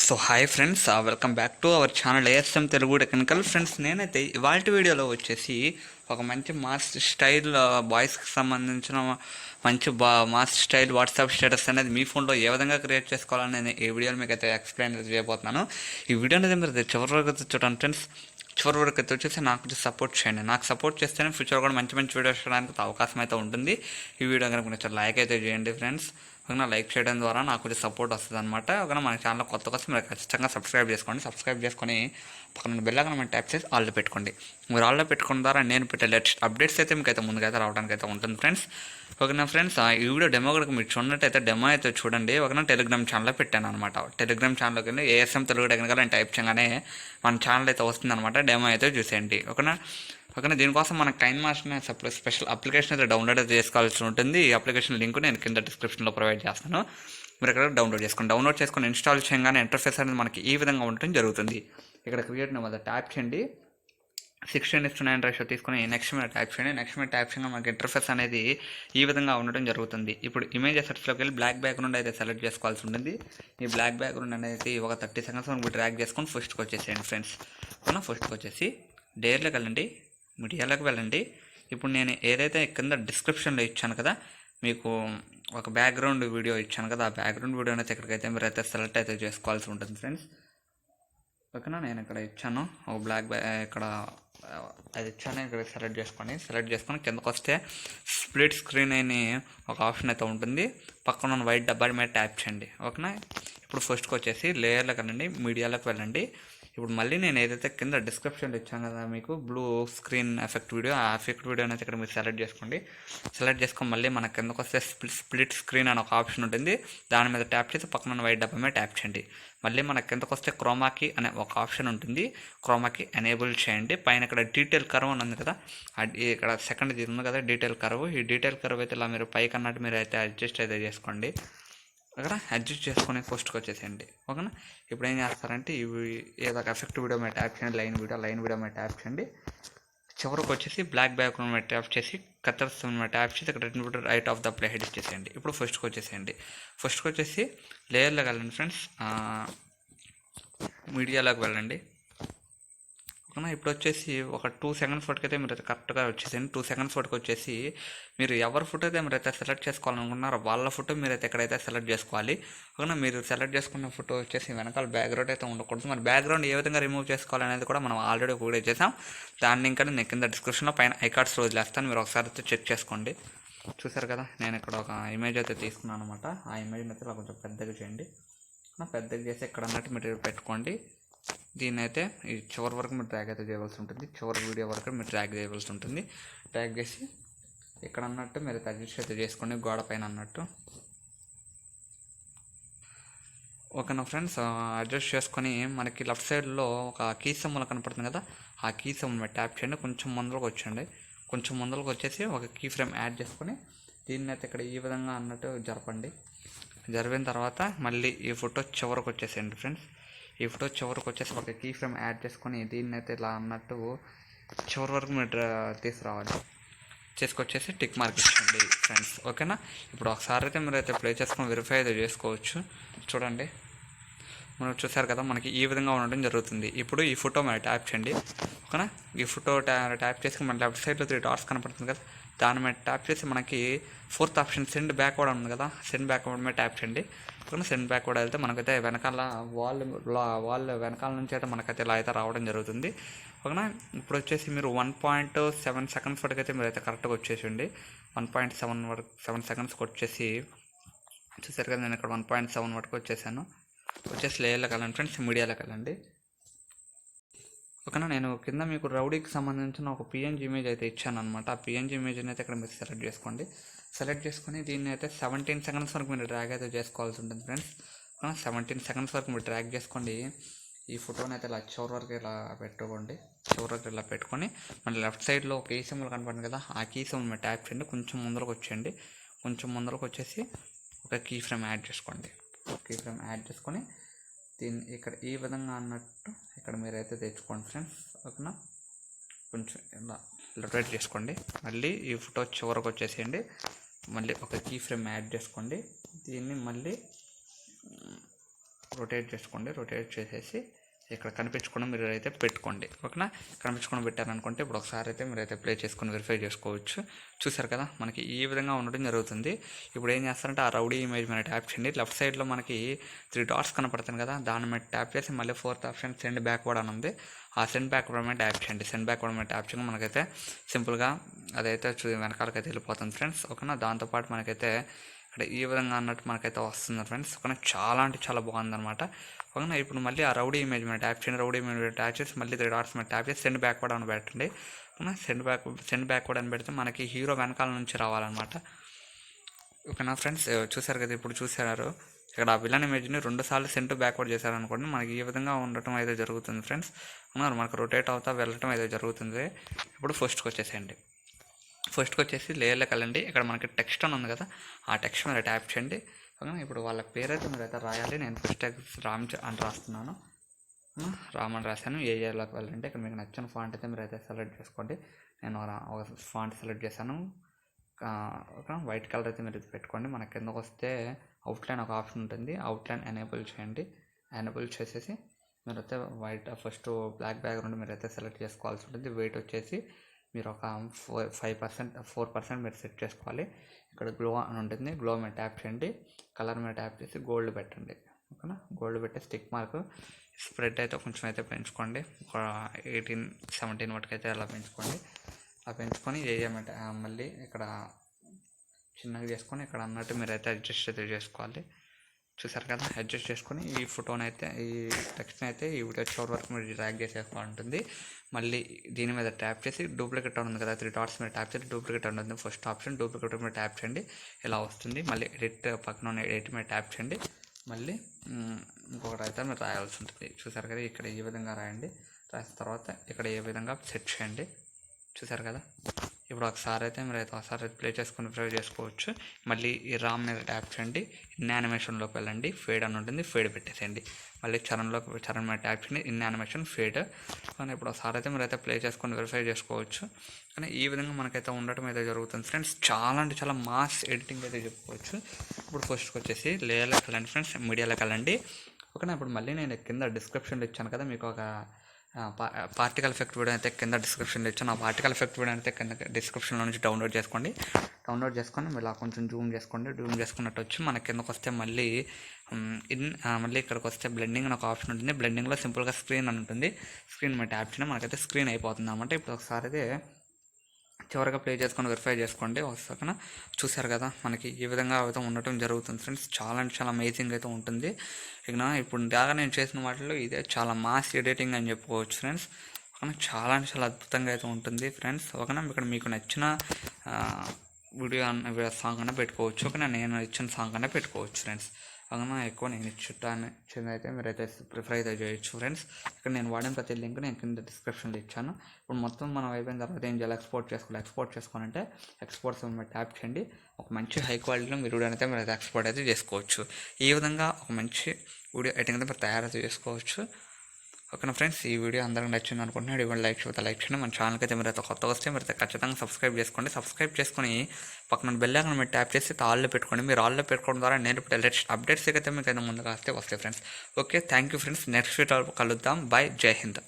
So hi friends, welcome back to our channel ASM Telugu Technical. Friends, నేనైతే ఇవాళ వీడియోలో వచ్చేసి ఒక మంచి మాస్ స్టైల్ బాయ్స్కి సంబంధించిన మంచి మాస్ స్టైల్ వాట్సాప్ స్టేటస్ అనేది మీ ఫోన్లో ఏ విధంగా క్రియేట్ చేసుకోవాలని నేను ఈ వీడియోలో మీకు అయితే ఎక్స్ప్లెయిన్ చేయబోతున్నాను. ఈ వీడియో అనేది మీరు చివరి వరకు చూడండి ఫ్రెండ్స్. చివరి వరకు అయితే వచ్చేసి నాకు సపోర్ట్ చేయండి. నాకు సపోర్ట్ చేస్తేనే ఫ్యూచర్ కూడా మంచి మంచి వీడియోస్ చేయడానికి అవకాశం అయితే ఉంటుంది. ఈ వీడియో కనుక కొంచెం లైక్ అయితే చేయండి ఫ్రెండ్స్. ఓకేనా, లైక్ చేయడం ద్వారా నాకు కొంచెం సపోర్ట్ వస్తుంది అనమాట. ఓకేనా, మన ఛానల్ కొత్త కోసం మీరు ఖచ్చితంగా సబ్స్క్రైబ్ చేసుకోండి. సబ్స్క్రైబ్ చేసుకొని పక్కన బెల్ ఐకాన్ ట్యాప్ చేసి ఆల్లో పెట్టుకోండి. మీరు ఆల్లో పెట్టుకున్న ద్వారా నేను పెట్టే లేటెస్ట్ అప్డేట్స్ అయితే మీకు అయితే ముందుకైతే రావడానికి అయితే ఉంటుంది ఫ్రెండ్స్. ఓకేనా ఫ్రెండ్స్, ఈ వీడియో డెమో కనుక మీరు చూడనట్టయితే డెమో అయితే చూడండి. ఓకేనా, టెలిగ్రామ్ ఛానల్లో పెట్టాను అనమాట. టెలిగ్రామ్ ఛానల్లోకి వెళ్ళి ASM Telugu Technical అని టైప్ చేయగానే మన ఛానల్ అయితే వస్తుంది అనమాట. డెమో అయితే చూసేయండి. ఓకేనా, దీనికోసం మనకు kinemaster స్పెషల్ అప్లికేషన్ అయితే డౌన్లోడ్ అయితే చేసుకోవాల్సి ఉంటుంది. ఈ అప్లికేషన్ లింక్ నేను కింద డిస్క్రిప్షన్లో ప్రొవైడ్ చేస్తాను. మీరు ఇక్కడ డౌన్లోడ్ చేసుకొని ఇన్స్టాల్ చేయగానే ఇంటర్ఫేస్ అనేది మనకి ఈ విధంగా ఉండటం జరుగుతుంది. ఇక్కడ క్రియేట్ మీద ట్యాప్ చేయండి. 16:9 రేషియో తీసుకొని నెక్స్ట్ మీద ట్యాప్ చేయండి. నెక్స్ట్ మీద ట్యాప్ చేయగా మనకి ఇంటర్ఫేస్ అనేది ఈ విధంగా ఉండడం జరుగుతుంది. ఇప్పుడు ఇమేజ్ అసెట్స్లోకి వెళ్ళి బ్లాక్ బ్యాక్గ్రౌండ్ అయితే సెలెక్ట్ చేసుకోవాల్సి ఉంటుంది. ఈ బ్లాక్ బ్యాక్గ్రౌండ్ అనేది ఒక 30 సెకండ్స్ మనకు డ్రాగ్ చేసుకొని ఫస్ట్కి వచ్చేసేయండి ఫ్రెండ్స్. అవునా, ఫస్ట్కి వచ్చేసి డేర్లోకి వెళ్ళండి, మీడియాలోకి వెళ్ళండి. ఇప్పుడు నేను ఏదైతే కింద డిస్క్రిప్షన్లో ఇచ్చాను కదా, మీకు ఒక బ్యాక్గ్రౌండ్ వీడియో ఇచ్చాను కదా, ఆ బ్యాక్గ్రౌండ్ వీడియో అయితే ఇక్కడికైతే మీరు అయితే సెలెక్ట్ అయితే చేసుకోవాల్సి ఉంటుంది ఫ్రెండ్స్. ఓకేనా, నేను ఇక్కడ ఇచ్చాను ఒక ఇక్కడ అది ఇచ్చాను. ఇక్కడ సెలెక్ట్ చేసుకొని కిందకు వస్తే స్ప్లిట్ స్క్రీన్ అని ఒక ఆప్షన్ అయితే ఉంటుంది. పక్కన ఉన్న వైట్ డబ్బాల మీద ట్యాప్ చేయండి. ఓకేనా, ఇప్పుడు ఫస్ట్కి వచ్చేసి లేయర్లోకి వెళ్ళండి, మీడియాలోకి వెళ్ళండి. ఇప్పుడు మళ్ళీ నేను ఏదైతే కింద డిస్క్రిప్షన్లో ఇచ్చాను కదా మీకు బ్లూ స్క్రీన్ ఎఫెక్ట్ వీడియో, ఆ ఎఫెక్ట్ వీడియో అనేది ఇక్కడ మీరు సెలెక్ట్ చేసుకొని మళ్ళీ మన కిందకు వస్తే స్ప్లిట్ స్క్రీన్ అని ఒక ఆప్షన్ ఉంటుంది. దాని మీద ట్యాప్ చేసి పక్కన వైట్ డబ్బా మీద ట్యాప్ చేయండి. మళ్ళీ మన కిందకు వస్తే క్రోమాకి అనే ఒక ఆప్షన్ ఉంటుంది. క్రోమాకి ఎనేబుల్ చేయండి. పైన ఇక్కడ డీటెయిల్ కర్వ్ అని ఉంది కదా, ఇక్కడ సెకండ్ ఇది ఉంది కదా డీటెయిల్ కర్వ్. ఈ డీటెయిల్ కర్వ్ అయితే ఇలా మీరు పైకి అన్నట్టు మీరు అయితే అడ్జస్ట్ అయితే చేసుకోండి. అక్కడ అడ్జస్ట్ చేసుకొని ఫస్ట్కి వచ్చేసేయండి. ఓకేనా, ఇప్పుడు ఏం చేస్తారంటే ఇవి ఏదో ఒక ఎఫెక్ట్ వీడియో మీద ట్యాప్ చేయండి, లైన్ వీడియో మీద ట్యాప్ చేయండి. చివరికి వచ్చేసి బ్లాక్ బ్యాక్గ్రౌండ్ మీద ట్యాప్ చేసి కత్తర్స్ మీద ట్యాప్ చేసి ఇక్కడ రెండు right of the play head ఇచ్చేసేయండి. ఇప్పుడు ఫస్ట్కి వచ్చేసి లేయర్లోకి వెళ్ళండి ఫ్రెండ్స్, మీడియాలోకి వెళ్ళండి. ఓకేనా, ఇప్పుడు వచ్చేసి ఒక 2 సెకండ్స్ ఫోటోకి అయితే మీరు అయితే కరెక్ట్గా వచ్చేసేయండి. 2 సెకండ్స్ ఫోటోకి వచ్చేసి మీరు ఎవరి ఫోటో అయితే మీరు అయితే సెలెక్ట్ చేసుకోవాలనుకుంటున్నారో వాళ్ళ ఫోటో మీరు అయితే ఎక్కడైతే సెలెక్ట్ చేసుకోవాలి. ఓకేనా, మీరు సెలెక్ట్ చేసుకున్న ఫోటో వచ్చేసి వెనకాల బ్యాక్గ్రౌండ్ అయితే ఉండకూడదు. మరి బ్యాక్గ్రౌండ్ ఏ విధంగా రిమూవ్ చేసుకోవాలనేది కూడా మనం ఆల్రెడీ ఒక వీడియో చేసాం. దాన్ని ఇంకా నేను కింద డిస్క్రిప్షన్లో పైన ఐకార్డ్స్ వదిలేస్తాను, మీరు ఒకసారి అయితే చెక్ చేసుకోండి. చూసారు కదా, నేను ఇక్కడ ఒక ఇమేజ్ అయితే తీసుకున్నాను అనమాట. ఆ ఇమేజ్ అయితే ఇలా కొంచెం పెద్దగా చేయండి. పెద్దగా చేసి ఇక్కడ అన్నట్టు మీరు పెట్టుకోండి. దీన్ని అయితే ఈ చివరి వరకు మీరు డ్రాగ్ అయితే చేయవలసి ఉంటుంది. చివరి వీడియో వరకు మీరు డ్రాగ్ చేయవలసి ఉంటుంది. డ్రాగ్ చేసి ఇక్కడ అన్నట్టు మీరు అడ్జస్ట్ అయితే చేసుకోండి, గోడ పైన అన్నట్టు. ఓకేనా ఫ్రెండ్స్, అడ్జస్ట్ చేసుకొని మనకి లెఫ్ట్ సైడ్లో ఒక కీ సింబల్ కనపడుతుంది కదా, ఆ కీ సింబల్ మీద ట్యాప్ చేయండి. కొంచెం ముందరకు వచ్చేసి ఒక కీ ఫ్రేమ్ యాడ్ చేసుకొని దీన్ని అయితే ఇక్కడ ఈ విధంగా అన్నట్టు జరిపిన తర్వాత మళ్ళీ ఈ ఫోటో చివరికి వచ్చేసేయండి ఫ్రెండ్స్. ఈ ఫోటో చివరికి వచ్చేసి ఒక కీ ఫ్రేమ్ యాడ్ చేసుకొని దీన్ని అయితే ఇలా అన్నట్టు చివరి వరకు మీరు తీసుకొచ్చేసి టిక్ మార్క్ ఇచ్చండి ఫ్రెండ్స్. ఓకేనా, ఇప్పుడు ఒకసారి అయితే మీరు అయితే ప్లే చేసుకొని వెరిఫై అయితే చేసుకోవచ్చు. చూడండి, మనం చూసారు కదా, మనకి ఈ విధంగా ఉండడం జరుగుతుంది. ఇప్పుడు ఈ ఫోటో మీద ట్యాప్ చేయండి. ఓకేనా, ఈ ఫోటో ట్యాప్ చేసి మన లెఫ్ట్ సైడ్లో 3 డాట్స్ కనపడుతుంది కదా, దాని మీద ట్యాప్ చేసి మనకి 4th ఆప్షన్ సెండ్ బ్యాక్వర్డ్ ఉంది కదా, సెండ్ బ్యాక్వర్డ్ మీద ట్యాప్ చేయండి. ఓకేనా, సెండ్ బ్యాక్వర్డ్ వెళ్తే మనకైతే వెనకాల వాల్ వెనకాల నుంచి అయితే మనకైతే ఇలా అయితే రావడం జరుగుతుంది. ఓకేనా, ఇప్పుడు వచ్చేసి మీరు 1.7 సెకండ్స్ వరకు అయితే మీరు అయితే కరెక్ట్గా వచ్చేసిండి. 1.7 సెకండ్స్కి వచ్చేసి చూసారు కదా, నేను ఇక్కడ 1.7 వరకు వచ్చేసాను. వచ్చేసి లేయర్లోకి వెళ్ళండి ఫ్రెండ్స్, మీడియాలోకి వెళ్ళండి. ఓకేనా, నేను కింద మీకు రౌడీకి సంబంధించిన ఒక PNG ఇమేజ్ అయితే ఇచ్చాను అనమాట. ఆ PNG ఇమేజ్ని అయితే ఇక్కడ మీరు సెలెక్ట్ చేసుకొని దీన్ని అయితే 17 సెకండ్స్ వరకు మీరు డ్రాగ్ అయితే చేసుకోవాల్సి ఉంటుంది ఫ్రెండ్స్. 17 సెకండ్స్ వరకు మీరు డ్రాగ్ చేసుకోండి. ఈ ఫోటోని అయితే ఇలా చివరి వరకు ఇలా పెట్టుకొని మన లెఫ్ట్ సైడ్లో ఒక కీ సింబల్ కనపడింది కదా, ఆ కీ సింబల్ మీద ట్యాప్ చేయండి. కొంచెం ముందరకు వచ్చేసి ఒక కీ ఫ్రేమ్ యాడ్ చేసుకొని దీన్ని ఇక్కడ ఈ విధంగా అన్నట్టు ఇక్కడ మీరైతే తెచ్చుకోండి ఫ్రెండ్స్. ఓకేనా, కొంచెం ఇలా రొటేట్ చేసుకోండి. మళ్ళీ ఈ ఫోటో చివరకు వచ్చేసేయండి. మళ్ళీ ఒక కీ ఫ్రేమ్ యాడ్ చేసుకోండి. దీన్ని మళ్ళీ రొటేట్ చేసుకోండి. రొటేట్ చేసేసి ఇక్కడ కనిపించకుండా మీరు అయితే పెట్టుకోండి. ఓకేనా, కనిపించకుండా పెట్టారనుకుంటే ఇప్పుడు ఒకసారి అయితే మీరు అయితే ప్లే చేసుకొని వెరిఫై చేసుకోవచ్చు. చూసారు కదా, మనకి ఈ విధంగా ఉండడం జరుగుతుంది. ఇప్పుడు ఏం చేస్తారంటే ఆ రౌడీ ఇమేజ్ మీద ట్యాప్ చేయండి. లెఫ్ట్ సైడ్లో మనకి 3 డాట్స్ కనపడుతుంది కదా, దాని మీద ట్యాప్ చేసి మళ్ళీ 4th ఆప్షన్ సెండ్ బ్యాక్వర్డ్ అని ఉంది. ఆ సెండ్ బ్యాక్వర్డ్ మీద ట్యాప్ చేయండి. సెండ్ బ్యాక్వర్డ్ మీద ట్యాప్ చేయడం మనకైతే సింపుల్గా అదైతే వెనకాలకైతే వెళ్ళిపోతుంది ఫ్రెండ్స్. ఓకేనా, దాంతోపాటు మనకైతే ఇక్కడ ఈ విధంగా అన్నట్టు మనకైతే వస్తుంది ఫ్రెండ్స్. ఓకేనా, చాలా అంటే చాలా బాగుందన్నమాట. ఓకేనా, ఇప్పుడు మళ్ళీ ఆ రౌడీ ఇమేజ్ మీద ట్యాప్ చేయండి. రౌడీ ఇమేజ్ మీద ట్యాప్ చేసి మళ్ళీ 3 డాట్స్ మీద ట్యాప్ చేసి సెండ్ బ్యాక్వర్డ్ అని పెట్టండి. ఓకేనా, సెండ్ బ్యాక్వర్డ్ అని పెడితే మనకి హీరో వెనకాల నుంచి రావాలన్నమాట. ఓకేనా ఫ్రెండ్స్, చూసారు కదా, ఇప్పుడు చూసారు ఇక్కడ ఆ విలన్ ఇమేజ్ని 2 సార్లు సెంటర్ బ్యాక్వర్డ్ చేశారనుకోండి, మనకి ఈ విధంగా ఉండటం అయితే జరుగుతుంది ఫ్రెండ్స్. అవునా, మనకు రొటేట్ అవుతా వెళ్ళటం అయితే జరుగుతుంది. ఇప్పుడు ఫస్ట్కి వచ్చేసేయండి. ఫస్ట్కి వచ్చేసి లేయర్లోకి వెళ్ళండి. ఇక్కడ మనకి టెక్స్ట్ అని ఉంది కదా, ఆ టెక్స్ట్ మీద ట్యాప్ చేయండి. ఓకేనా, ఇప్పుడు వాళ్ళ పేరైతే మీరు అయితే రాయాలి. నేను ఫస్ట్ రామ్ అని రాస్తున్నాను. రామ్ అని రాశాను. ఏరియాలోకి వెళ్ళండి. ఇక్కడ మీకు నచ్చిన ఫాంట్ అయితే మీరు అయితే సెలెక్ట్ చేసుకోండి. నేను ఒక ఫాంట్ సెలెక్ట్ చేశాను. ఒక వైట్ కలర్ అయితే మీరు పెట్టుకోండి. మన కిందకు వస్తే అవుట్లైన్ ఒక ఆప్షన్ ఉంటుంది. అవుట్లైన్ ఎనేబుల్ చేయండి. ఎనేబుల్ చేసేసి మీరైతే వైట్ ఫస్ట్ బ్లాక్ బ్యాక్గ్రౌండ్ మీరైతే సెలెక్ట్ చేసుకోవాల్సి ఉంటుంది. వెయిట్ వచ్చేసి మీరు ఒక 4% మీరు సెట్ చేసుకోవాలి. ఇక్కడ గ్లో అని ఉంటుంది. గ్లో మీద ట్యాప్ చేయండి. కలర్ మీద ట్యాప్ చేసి గోల్డ్ పెట్టండి. ఓకేనా, గోల్డ్ పెట్టే స్టిక్ మార్క్ స్ప్రెడ్ అయితే కొంచెం అయితే పెంచుకోండి. ఒక 18-17 వరకు అయితే అలా పెంచుకోండి. అలా పెంచుకొని మళ్ళీ ఇక్కడ చిన్నగా చేసుకొని ఇక్కడ అన్నట్టు మీరు అయితే అడ్జస్ట్ అయితే చేసుకోవాలి. చూసారు కదా, అడ్జస్ట్ చేసుకొని ఈ ఫోటోని అయితే ఈ టెక్స్ట్ని అయితే ఈ వీడియో చివరి వరకు మీరు డ్రాగ్ చేసేసుకోవాలంటుంది. మళ్ళీ దీని మీద ట్యాప్ చేసి డూప్లికేట్ ఉంది కదా, 3 డాట్స్ మీద ట్యాప్ చేసి డూప్లికేట్ ఉంటుంది. ఫస్ట్ ఆప్షన్ డూప్లికేట్ మీద ట్యాప్ చేయండి, ఇలా వస్తుంది. మళ్ళీ ఎడిట్ పక్కన ఉన్న ఎడిట్ మీద ట్యాప్ చేయండి. మళ్ళీ ఇంకొకటి అయితే మీరు రాయాల్సి ఉంటుంది. చూసారు కదా, ఇక్కడ ఈ విధంగా రాయండి. రాసిన తర్వాత ఇక్కడ ఏ విధంగా సెట్ చేయండి. చూసారు కదా, ఇప్పుడు ఒకసారి అయితే మీరు అయితే ఒకసారి ప్లే చేసుకొని ప్లే చేసుకోవచ్చు. మళ్ళీ ఈ రామ్ మీద ట్యాప్ చేయండి. ఇన్ యానిమేషన్లోకి వెళ్ళండి. ఫేడ్ అని ఉంటుంది, ఫేడ్ పెట్టేసేయండి. మళ్ళీ చరణ్ మీద ట్యాప్ చేయండి. In animation fade. కానీ ఇప్పుడు ఒకసారి అయితే మీరు అయితే ప్లే చేసుకొని వెరిఫై చేసుకోవచ్చు. కానీ ఈ విధంగా మనకైతే ఉండటం అయితే జరుగుతుంది ఫ్రెండ్స్. చాలా అంటే చాలా మాస్ ఎడిటింగ్ అయితే చెప్పుకోవచ్చు. ఇప్పుడు ఫస్ట్కి వచ్చేసి లేయర్లోకి వెళ్ళండి ఫ్రెండ్స్, మీడియాలోకి వెళ్ళండి. ఓకేనా, ఇప్పుడు మళ్ళీ నేను కింద డిస్క్రిప్షన్లో ఇచ్చాను కదా మీకు ఒక పార్టికల్ ఎఫెక్ట్ వీడియో అయితే కింద డిస్క్రిప్షన్లో ఇచ్చాను. ఆ పార్టికల్ ఎఫెక్ట్ వీడియో అయితే కింద డిస్క్రిప్షన్లో నుంచి డౌన్లోడ్ చేసుకోండి. డౌన్లోడ్ చేసుకొని ఇలా కొంచెం జూమ్ చేసుకున్నట్టు వచ్చి మన కిందకు వస్తే మళ్ళీ మళ్ళీ ఇక్కడికి వస్తే బ్లెండింగ్ అని ఒక ఆప్షన్ ఉంటుంది. బ్లెండింగ్లో సింపుల్గా స్క్రీన్ అని ఉంటుంది. స్క్రీన్ మీద ట్యాప్ చేయడం మనకైతే స్క్రీన్ అయిపోతుంది అన్నమాట. ఇప్పుడు ఒకసారి అయితే చివరిగా ప్లే చేసుకొని వెరిఫై చేసుకోండి. వస్తాకన చూసారు కదా, మనకి ఈ విధంగా అయితే ఉండటం జరుగుతుంది ఫ్రెండ్స్. చాలా అంటే చాలా అమేజింగ్ అయితే ఉంటుంది. ఇక ఇప్పుడు దాకా నేను చేసిన వాటిలో ఇదే చాలా మాస్ ఎడిటింగ్ అని చెప్పుకోవచ్చు ఫ్రెండ్స్. ఓకేనా, చాలా అంటే చాలా అద్భుతంగా అయితే ఉంటుంది ఫ్రెండ్స్. ఓకేనా, ఇక్కడ మీకు నచ్చిన వీడియో సాంగ్ అన్నా పెట్టుకోవచ్చు. ఓకేనా, నేను ఇచ్చిన సాంగ్ అన్నా పెట్టుకోవచ్చు ఫ్రెండ్స్. అవునా, ఎక్కువ నేను ఇచ్చింది అయితే మీరైతే ప్రిఫర్ అయితే చేయొచ్చు ఫ్రెండ్స్. ఇక్కడ నేను వాడిన ప్రతి లింక్ నేను కింద డిస్క్రిప్షన్లో ఇచ్చాను. ఇప్పుడు మొత్తం మనం అయిపోయిన తర్వాత ఏం చేయాలి, ఎక్స్పోర్ట్ చేసుకోవాలంటే ఎక్స్పోర్ట్స్ మీద ట్యాప్ చేయండి. ఒక మంచి హై క్వాలిటీలో మీరు వీడియో అయితే మీరు ఎక్స్పోర్ట్ అయితే చేసుకోవచ్చు. ఈ విధంగా ఒక మంచి వీడియో ఎడిటింగ్ అయితే మీరు తయారు చేసుకోవచ్చు. ఓకేనా ఫ్రెండ్స్, ఈ వీడియో అందరికి నచ్చింది అనుకుంటున్నాను. ఇవ్వండి లైక్ చేయండి. మన ఛానల్కి అయితే మీరు అయితే కొత్తగా వస్తే మీరు అయితే ఖచ్చితంగా సబ్స్క్రైబ్ చేసుకోండి. సబ్స్క్రైబ్ చేసుకొని పక్కన బెల్ ఐకాన్ మీరు ట్యాప్ చేసి ఆల్లో పెట్టుకోండి. మీరు ఆల్లో పెట్టుకోవడం ద్వారా నేను ఇప్పుడు లేటెస్ట్ అప్డేట్స్ అయితే మీకు అయితే ముందుగా వస్తాయి friends. Okay, thank you friends. Next video కలుద్దాం. బై, జై హింద్.